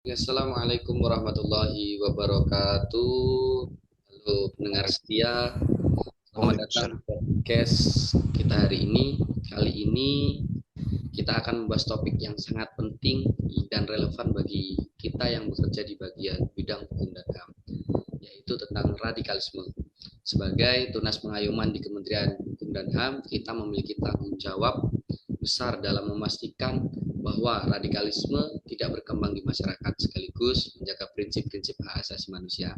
Assalamualaikum warahmatullahi wabarakatuh. Halo pendengar setia, selamat datang di Waalaikumsalam. podcast kita hari ini. Kali ini kita akan membahas topik yang sangat penting dan relevan bagi kita yang bekerja di bagian bidang hukum dan HAM, yaitu tentang radikalisme. Sebagai tunas pengayoman di Kementerian Hukum dan HAM, kita memiliki tanggung jawab besar dalam memastikan bahwa radikalisme tidak berkembang di masyarakat sekaligus menjaga prinsip-prinsip hak asasi manusia.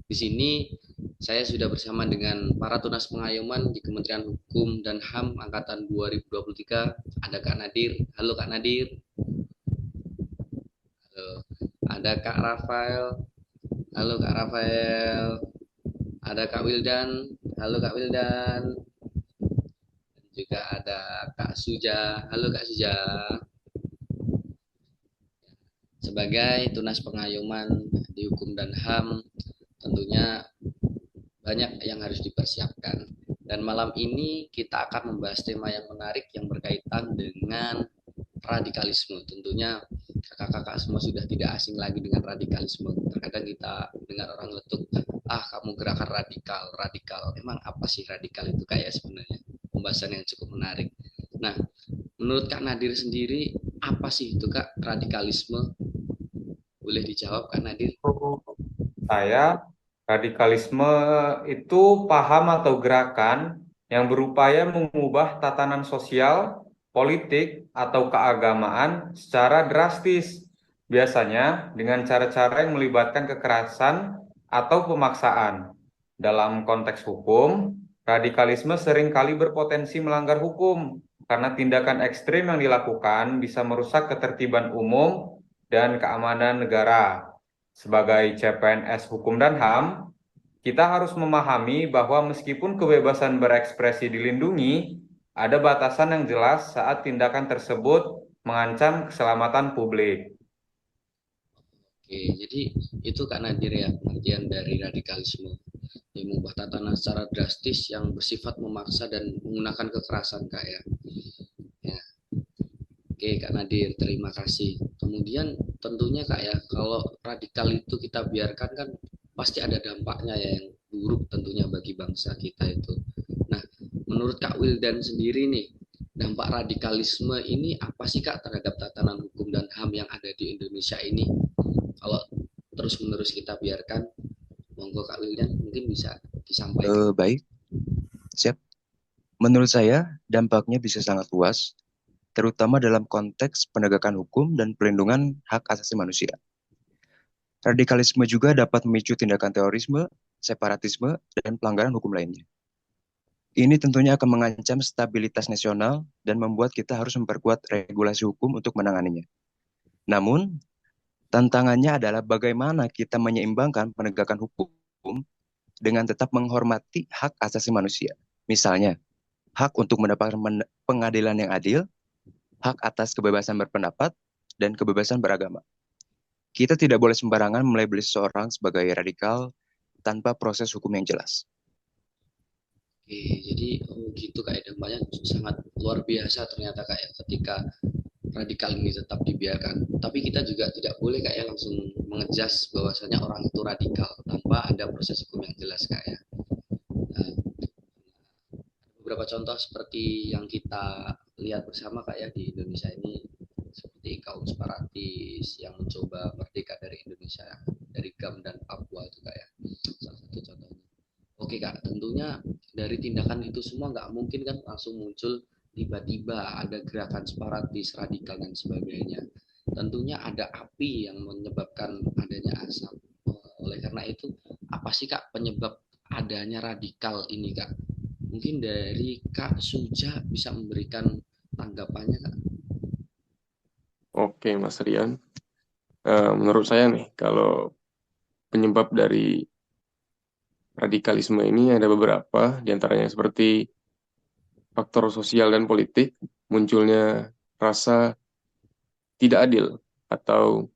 Di sini saya sudah bersama dengan para tunas pengayoman di Kementerian Hukum dan HAM angkatan 2023. Ada Kak Nadir. Halo Kak Nadir. Halo. Ada Kak Rafael. Halo Kak Rafael. Ada Kak Wildan. Halo Kak Wildan. Dan juga ada Kak Suja. Halo Kak Suja. Sebagai tunas pengayoman di hukum dan HAM, tentunya banyak yang harus dipersiapkan. Dan malam ini kita akan membahas tema yang menarik yang berkaitan dengan radikalisme. Tentunya kakak-kakak semua sudah tidak asing lagi dengan radikalisme. Terkadang kita dengar orang letuk, ah kamu gerakan radikal, radikal. Emang apa sih radikal itu kayak sebenarnya? Pembahasan yang cukup menarik. Nah, menurut Kak Nadir sendiri, apa sih itu Kak radikalisme? Boleh dijawab Kak Nadir? Menurut saya, radikalisme itu paham atau gerakan yang berupaya mengubah tatanan sosial, politik, atau keagamaan secara drastis, biasanya dengan cara-cara yang melibatkan kekerasan atau pemaksaan. Dalam konteks hukum, radikalisme seringkali berpotensi melanggar hukum karena tindakan ekstrim yang dilakukan bisa merusak ketertiban umum dan keamanan negara. Sebagai CPNS Hukum dan HAM, kita harus memahami bahwa meskipun kebebasan berekspresi dilindungi, ada batasan yang jelas saat tindakan tersebut mengancam keselamatan publik. Oke, jadi itu Kak Nadir ya, pengertian dari radikalisme. Yang mengubah tatanan secara drastis yang bersifat memaksa dan menggunakan kekerasan Kak ya. Ya, oke Kak Nadir, terima kasih. Kemudian tentunya Kak ya, kalau radikal itu kita biarkan kan pasti ada dampaknya ya yang buruk tentunya bagi bangsa kita itu. Nah, menurut Kak Wildan sendiri nih, dampak radikalisme ini apa sih Kak terhadap tatanan hukum dan HAM yang ada di Indonesia ini? Kalau terus-menerus kita biarkan, monggo Kak Wildan mungkin bisa disampaikan. Baik, siap. Menurut saya, dampaknya bisa sangat luas, terutama dalam konteks penegakan hukum dan perlindungan hak asasi manusia. Radikalisme juga dapat memicu tindakan terorisme, separatisme, dan pelanggaran hukum lainnya. Ini tentunya akan mengancam stabilitas nasional dan membuat kita harus memperkuat regulasi hukum untuk menanganinya. Namun, tantangannya adalah bagaimana kita menyeimbangkan penegakan hukum dengan tetap menghormati hak asasi manusia. Misalnya, hak untuk mendapatkan pengadilan yang adil, hak atas kebebasan berpendapat, dan kebebasan beragama. Kita tidak boleh sembarangan melabeli seseorang sebagai radikal tanpa proses hukum yang jelas. Oke, jadi gitu kayak dampaknya sangat luar biasa ternyata kayak ketika radikal ini tetap dibiarkan. Tapi kita juga tidak boleh kayak langsung mengejas bahwasanya orang itu radikal tanpa ada proses hukum yang jelas kayak. Nah, beberapa contoh seperti yang kita lihat bersama kayak di Indonesia ini seperti kaum separatis yang mencoba merdeka dari Indonesia dari GAM dan Papua itu kayak salah satu contohnya. Oke Kak, tentunya dari tindakan itu semua nggak mungkin kan langsung muncul tiba-tiba ada gerakan separatis, radikal dan sebagainya. Tentunya ada api yang menyebabkan adanya asap. Oleh karena itu, apa sih Kak penyebab adanya radikal ini Kak? Mungkin dari Kak Suja bisa memberikan tanggapannya Kak. Oke, Mas Rian. Menurut saya nih, kalau penyebab dari radikalisme ini ada beberapa, diantaranya seperti faktor sosial dan politik, munculnya rasa tidak adil atau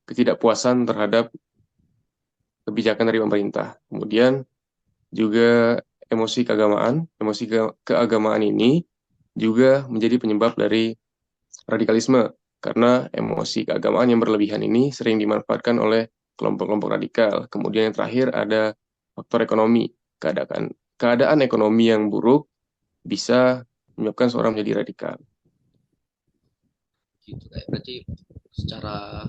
ketidakpuasan terhadap kebijakan dari pemerintah. Kemudian juga emosi keagamaan, keagamaan ini juga menjadi penyebab dari radikalisme. karena emosi keagamaan yang berlebihan ini sering dimanfaatkan oleh kelompok-kelompok radikal. Kemudian yang terakhir ada faktor ekonomi. Keadaan ekonomi yang buruk bisa menyebabkan seorang menjadi radikal. Gitu kayak berarti secara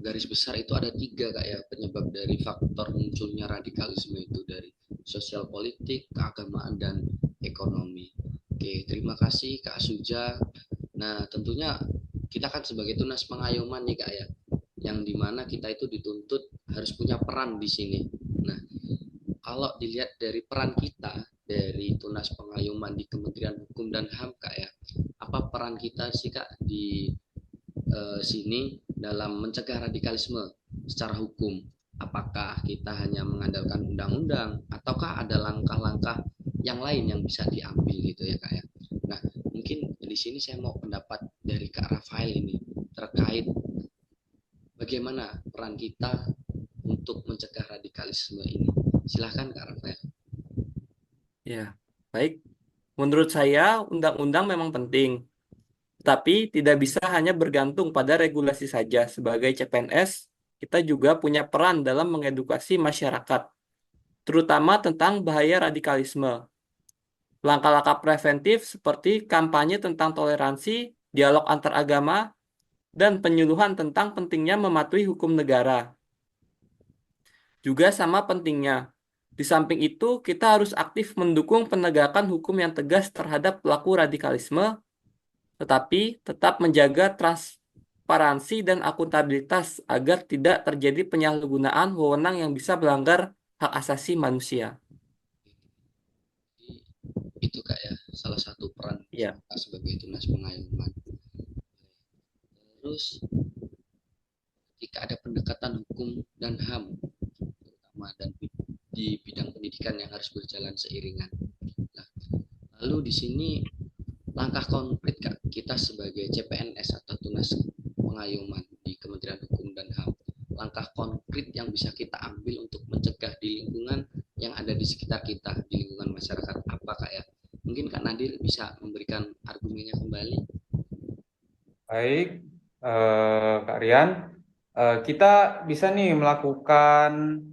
garis besar itu ada 3 kak ya penyebab dari faktor munculnya radikalisme itu, dari sosial politik, keagamaan, dan ekonomi. Oke, terima kasih Kak Suja. Nah, tentunya kita kan sebagai tunas pengayoman nih Kak ya, yang dimana kita itu dituntut harus punya peran di sini. Nah, kalau dilihat dari peran kita dari tunas pengayoman di Kementerian Hukum dan HAM Kak ya, apa peran kita sih Kak di sini dalam mencegah radikalisme secara hukum? Apakah kita hanya mengandalkan undang-undang ataukah ada langkah-langkah yang lain yang bisa diambil gitu ya Kak ya? Nah, mungkin di sini saya mau pendapat dari Kak Rafael ini terkait bagaimana peran kita untuk mencegah radikalisme ini. Silahkan Kak Rafael. Ya, baik. Menurut saya, undang-undang memang penting, tapi tidak bisa hanya bergantung pada regulasi saja. Sebagai CPNS, kita juga punya peran dalam mengedukasi masyarakat, terutama tentang bahaya radikalisme. Langkah-langkah preventif seperti kampanye tentang toleransi, dialog antar agama, dan penyuluhan tentang pentingnya mematuhi hukum negara juga sama pentingnya. Di samping itu, kita harus aktif mendukung penegakan hukum yang tegas terhadap pelaku radikalisme, tetapi tetap menjaga transparansi dan akuntabilitas agar tidak terjadi penyalahgunaan wewenang yang bisa melanggar hak asasi manusia. Itu Kak ya, salah satu peran Ya. Kak sebagai tunas pengayoman. Terus ketika ada pendekatan hukum dan HAM terutama dan di bidang pendidikan yang harus berjalan seiringan. Nah, lalu di sini langkah konkret Kak kita sebagai CPNS atau tunas pengayoman di Kementerian Hukum dan HAM, langkah konkret yang bisa kita ambil untuk mencegah di lingkungan yang ada di sekitar kita, di lingkungan masyarakat apa Kak ya? Mungkin Kak Nadir bisa memberikan argumennya kembali. Baik, Kak Rian, kita bisa nih melakukan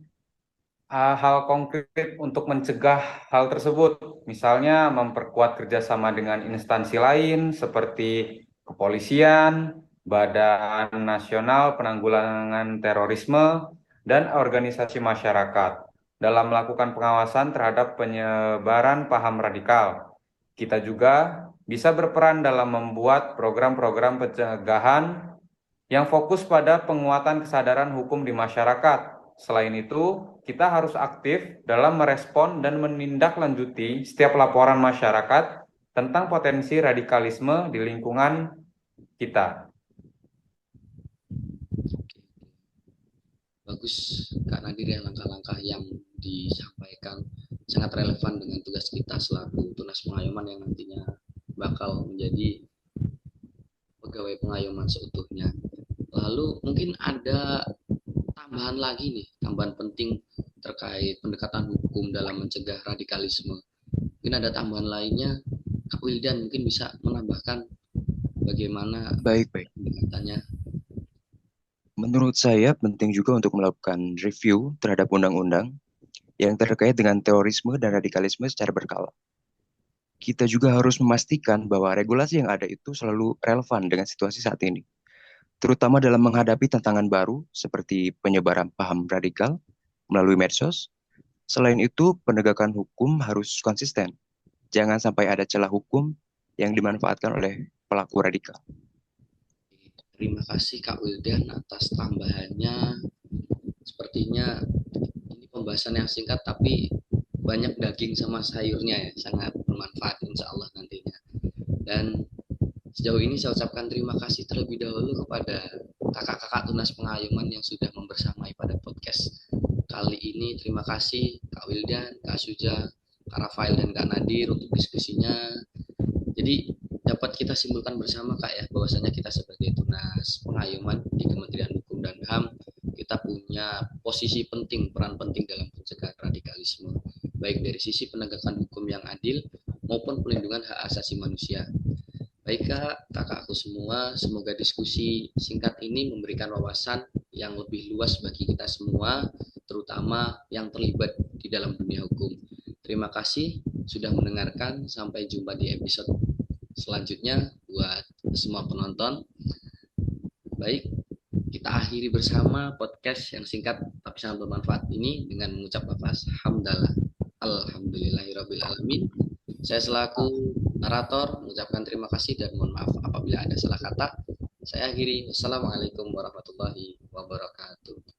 hal konkret untuk mencegah hal tersebut. Misalnya memperkuat kerjasama dengan instansi lain seperti kepolisian, Badan Nasional Penanggulangan Terorisme, dan organisasi masyarakat dalam melakukan pengawasan terhadap penyebaran paham radikal. Kita juga bisa berperan dalam membuat program-program pencegahan yang fokus pada penguatan kesadaran hukum di masyarakat. Selain itu, kita harus aktif dalam merespon dan menindaklanjuti setiap laporan masyarakat tentang potensi radikalisme di lingkungan kita. Bagus Kak Nadir ya, langkah-langkah yang disampaikan sangat relevan dengan tugas kita selaku tunas pengayoman yang nantinya bakal menjadi pegawai pengayoman seutuhnya. Lalu mungkin ada tambahan lagi nih, tambahan penting terkait pendekatan hukum dalam mencegah radikalisme. Mungkin ada tambahan lainnya, Kak Wildan mungkin bisa menambahkan bagaimana Baik. pendekatannya. Menurut saya penting juga untuk melakukan review terhadap undang-undang yang terkait dengan terorisme dan radikalisme secara berkala. Kita juga harus memastikan bahwa regulasi yang ada itu selalu relevan dengan situasi saat ini, terutama dalam menghadapi tantangan baru seperti penyebaran paham radikal melalui medsos. Selain itu, penegakan hukum harus konsisten. Jangan sampai ada celah hukum yang dimanfaatkan oleh pelaku radikal. Terima kasih Kak Wildan atas tambahannya. Sepertinya ini pembahasan yang singkat tapi banyak daging sama sayurnya ya, sangat bermanfaat insya Allah nantinya. Dan sejauh ini saya ucapkan terima kasih terlebih dahulu kepada kakak-kakak tunas pengayoman yang sudah membersamai pada podcast kali ini. Terima kasih Kak Wildan, Kak Suja, Kak Rafael, dan Kak Nadir untuk diskusinya. Jadi dapat kita simpulkan bersama Kak ya, bahwasanya kita sebagai tunas pengayoman di Kementerian Hukum dan HAM, kita punya posisi penting, peran penting dalam pencegahan radikalisme, baik dari sisi penegakan hukum yang adil maupun pelindungan hak asasi manusia. Baik Kak, kakakku semua, semoga diskusi singkat ini memberikan wawasan yang lebih luas bagi kita semua, terutama yang terlibat di dalam dunia hukum. Terima kasih sudah mendengarkan, sampai jumpa di episode selanjutnya buat semua penonton. Baik, kita akhiri bersama podcast yang singkat tapi sangat bermanfaat ini dengan mengucap lafaz hamdalah. Alhamdulillahirabbil alamin. Saya selaku narator mengucapkan terima kasih dan mohon maaf apabila ada salah kata. Saya akhiri. Wassalamualaikum warahmatullahi wabarakatuh.